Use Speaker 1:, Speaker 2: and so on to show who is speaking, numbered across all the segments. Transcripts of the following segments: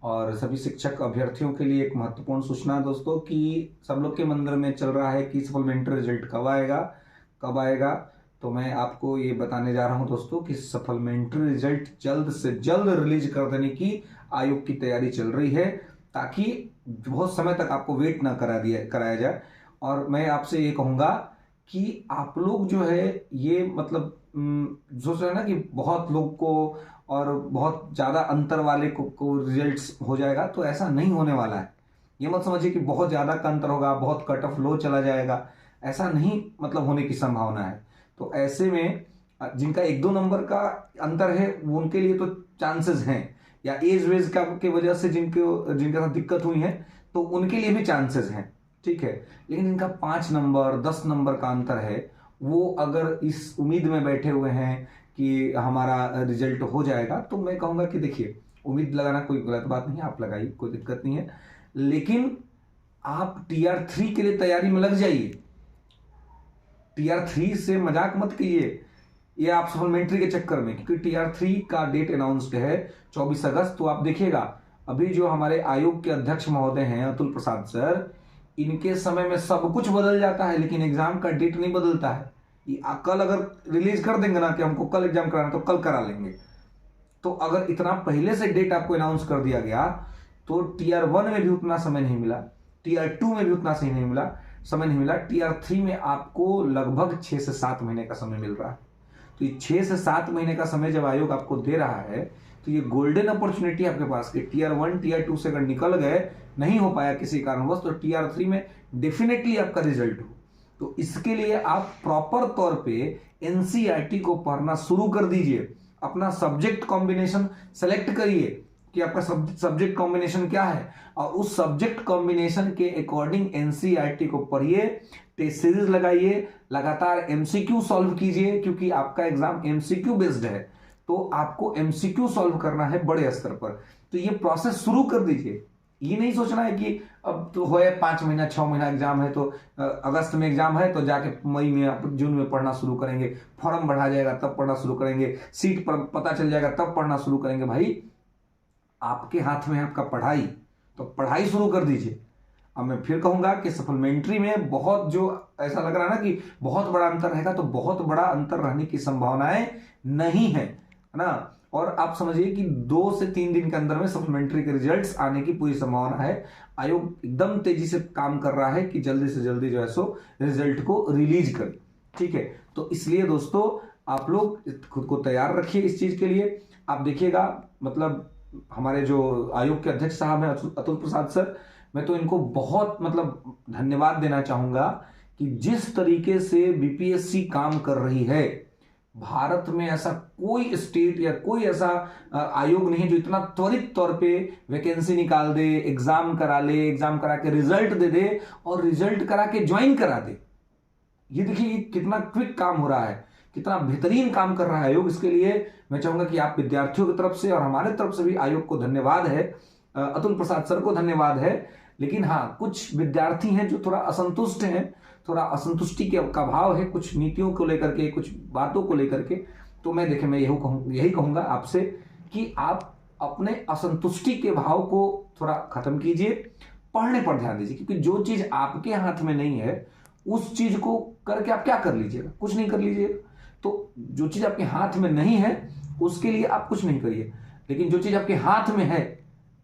Speaker 1: और सभी शिक्षक अभ्यर्थियों के लिए एक महत्वपूर्ण सूचना है दोस्तों कि सब लोग के मन में चल रहा है कि सप्लीमेंट्री रिजल्ट कब आएगा कब आएगा। तो मैं आपको ये बताने जा रहा हूं दोस्तों कि सप्लीमेंट्री रिजल्ट जल्द से जल्द रिलीज कर देने की आयोग की तैयारी चल रही है, ताकि बहुत समय तक आपको वेट ना कराया जाए। और मैं आपसे ये कहूंगा कि आप लोग जो है ये मतलब सोच रहे हैं ना कि बहुत लोग को और बहुत ज्यादा अंतर वाले को रिजल्ट्स हो जाएगा, तो ऐसा नहीं होने वाला है। ये मत समझिए कि बहुत ज्यादा का अंतर होगा, बहुत कट ऑफ लो चला जाएगा, ऐसा नहीं मतलब होने की संभावना है। तो ऐसे में जिनका 1-2 नंबर का अंतर है उनके लिए तो चांसेस हैं, या एज वेज का की वजह से जिनके साथ दिक्कत हुई है तो उनके लिए भी चांसेस हैं, ठीक है। लेकिन इनका 5 नंबर 10 नंबर का अंतर है, वो अगर इस उम्मीद में बैठे हुए हैं कि हमारा रिजल्ट हो जाएगा, तो मैं कहूंगा कि देखिए, उम्मीद लगाना कोई गलत बात नहीं है, आप लगाइए, कोई दिक्कत नहीं है। लेकिन आप टीआर 3 के लिए तैयारी में लग जाइए। टीआर 3 से मजाक मत कीजिए ये आप सप्लीमेंट्री के चक्कर में, क्योंकि टीआर 3 का डेट अनाउंस्ड है 24 अगस्त। तो आप देखिएगा, अभी जो हमारे आयोग के अध्यक्ष महोदय हैं अतुल प्रसाद सर, इनके समय में सब कुछ बदल जाता है लेकिन एग्जाम का डेट नहीं बदलता है। कल अगर रिलीज कर देंगे ना कि हमको कल एग्जाम कराना, तो कल करा लेंगे। तो अगर इतना पहले से डेट आपको अनाउंस कर दिया गया, तो टीआर 1 में भी उतना समय नहीं मिला, टीआर 2 में भी उतना सही नहीं मिला, समय नहीं मिला, टीआर 3 में आपको लगभग 6 से 7 महीने का समय मिल रहा है। तो ये 6 से 7 महीने का समय जब आयोग आपको दे रहा है, तो ये गोल्डन अपॉर्चुनिटी आपके पास कि टीआर 1 टीआर 2 से अगर निकल गए, नहीं हो पाया किसी कारणवश, तो टीआर 3 में डेफिनेटली आपका रिजल्ट हो। तो इसके लिए आप प्रॉपर तौर पे एनसीईआरटी को पढ़ना शुरू कर दीजिए। अपना सब्जेक्ट कॉम्बिनेशन सेलेक्ट करिए कि आपका सब्जेक्ट कॉम्बिनेशन क्या है, और उस सब्जेक्ट कॉम्बिनेशन के अकॉर्डिंग एनसीईआरटी को पढ़िए, टेस्ट सीरीज लगाइए, लगातार एमसीक्यू सॉल्व कीजिए, क्योंकि आपका एग्जाम एमसीक्यू बेस्ड है। तो आपको एमसीक्यू सॉल्व करना है बड़े स्तर पर। तो ये प्रोसेस शुरू कर दीजिए। ये नहीं सोचना है कि अब तो होए 5 महीना 6 महीना एग्जाम है, तो अगस्त में एग्जाम है तो जाके मई में जून में पढ़ना शुरू करेंगे, फॉर्म बढ़ा जाएगा तब पढ़ना शुरू करेंगे, सीट पर पता चल जाएगा तब पढ़ना शुरू करेंगे। भाई, आपके हाथ में है आपका पढ़ाई, तो पढ़ाई शुरू कर दीजिए। अब मैं फिर कहूंगा कि सप्लीमेंट्री में बहुत जो ऐसा लग रहा है ना कि बहुत बड़ा अंतर रहेगा, तो बहुत बड़ा अंतर रहने की संभावनाएं नहीं है ना। और आप समझिए कि 2 से 3 दिन के अंदर में सप्लीमेंट्री के रिजल्ट्स आने की पूरी संभावना है। आयोग एकदम तेजी से काम कर रहा है कि जल्दी से जल्दी जो है सो रिजल्ट को रिलीज करे, ठीक है। तो इसलिए दोस्तों, आप लोग खुद को तैयार रखिए इस चीज के लिए। आप देखिएगा, मतलब हमारे जो आयोग के अध्यक्ष साहब हैं अतुल प्रसाद सर, मैं तो इनको बहुत मतलब धन्यवाद देना चाहूंगा कि जिस तरीके से बीपीएससी काम कर रही है, भारत में ऐसा कोई स्टेट या कोई ऐसा आयोग नहीं जो इतना त्वरित तौर पे वैकेंसी निकाल दे, एग्जाम करा ले, एग्जाम करा के रिजल्ट दे दे और रिजल्ट करा के ज्वाइन करा दे। ये देखिए कितना क्विक काम हो रहा है, कितना बेहतरीन काम कर रहा है आयोग। इसके लिए मैं चाहूंगा कि आप विद्यार्थियों की तरफ से और हमारे तरफ से भी आयोग को धन्यवाद है, अतुल प्रसाद सर को धन्यवाद है। लेकिन हाँ, कुछ विद्यार्थी हैं जो थोड़ा असंतुष्ट हैं, थोड़ा असंतुष्टि का भाव है कुछ नीतियों को लेकर के, कुछ बातों को लेकर के। तो मैं देखिए, मैं यही कहूंगा आपसे कि आप अपने असंतुष्टि के भाव को थोड़ा खत्म कीजिए, पढ़ने पर ध्यान दीजिए। क्योंकि जो चीज आपके हाथ में नहीं है, उस चीज को करके आप क्या कर लीजिएगा? कुछ नहीं कर लीजिएगा। तो जो चीज आपके हाथ में नहीं है उसके लिए आप कुछ नहीं करिए, लेकिन जो चीज आपके हाथ में है,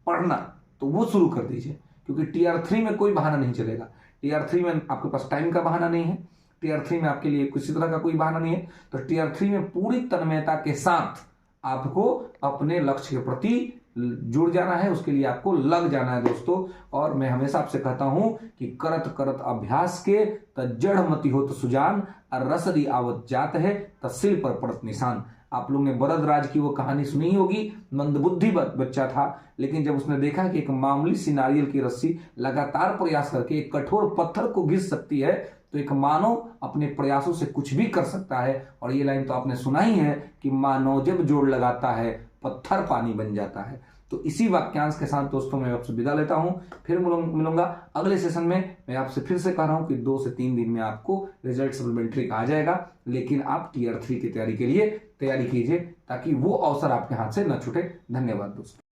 Speaker 1: पढ़ना, तो वो शुरू कर दीजिए। क्योंकि टीआर 3 में कोई बहाना नहीं चलेगा। टीआर 3 में आपके पास टाइम का बहाना नहीं है, टीआर 3 में आपके लिए किसी तरह का कोई बहाना नहीं है। तो टीआर 3 में पूरी तन्मयता के साथ आपको अपने लक्ष्य के प्रति जुड़ जाना है, उसके लिए आपको लग जाना है दोस्तों। और मैं हमेशा आपसे कहता हूं कि करत करत अभ्यास के त जड़ मति होत सुजान, और रसरी आवत जात है त सिर पर पड़त निशान। आप लोग ने बरदराज की वो कहानी सुनी होगी। मंदबुद्धि बच्चा था, लेकिन जब उसने देखा कि एक मामूली सी नारियल की रस्सी लगातार प्रयास करके एक कठोर पत्थर को घिस सकती है, तो एक मानव अपने प्रयासों से कुछ भी कर सकता है। और ये लाइन तो आपने सुना ही है कि मानव जब जोड़ लगाता है, पत्थर पानी बन जाता है। तो इसी वाक्यांश के साथ दोस्तों मैं आपसे विदा लेता हूं, फिर मिलूंगा अगले सेशन में। मैं आपसे फिर से कह रहा हूं कि 2 से 3 दिन में आपको रिजल्ट सप्लीमेंट्री आ जाएगा, लेकिन आप टीआर 3 की तैयारी के लिए तैयारी कीजिए, ताकि वो अवसर आपके हाथ से न छूटे। धन्यवाद दोस्तों।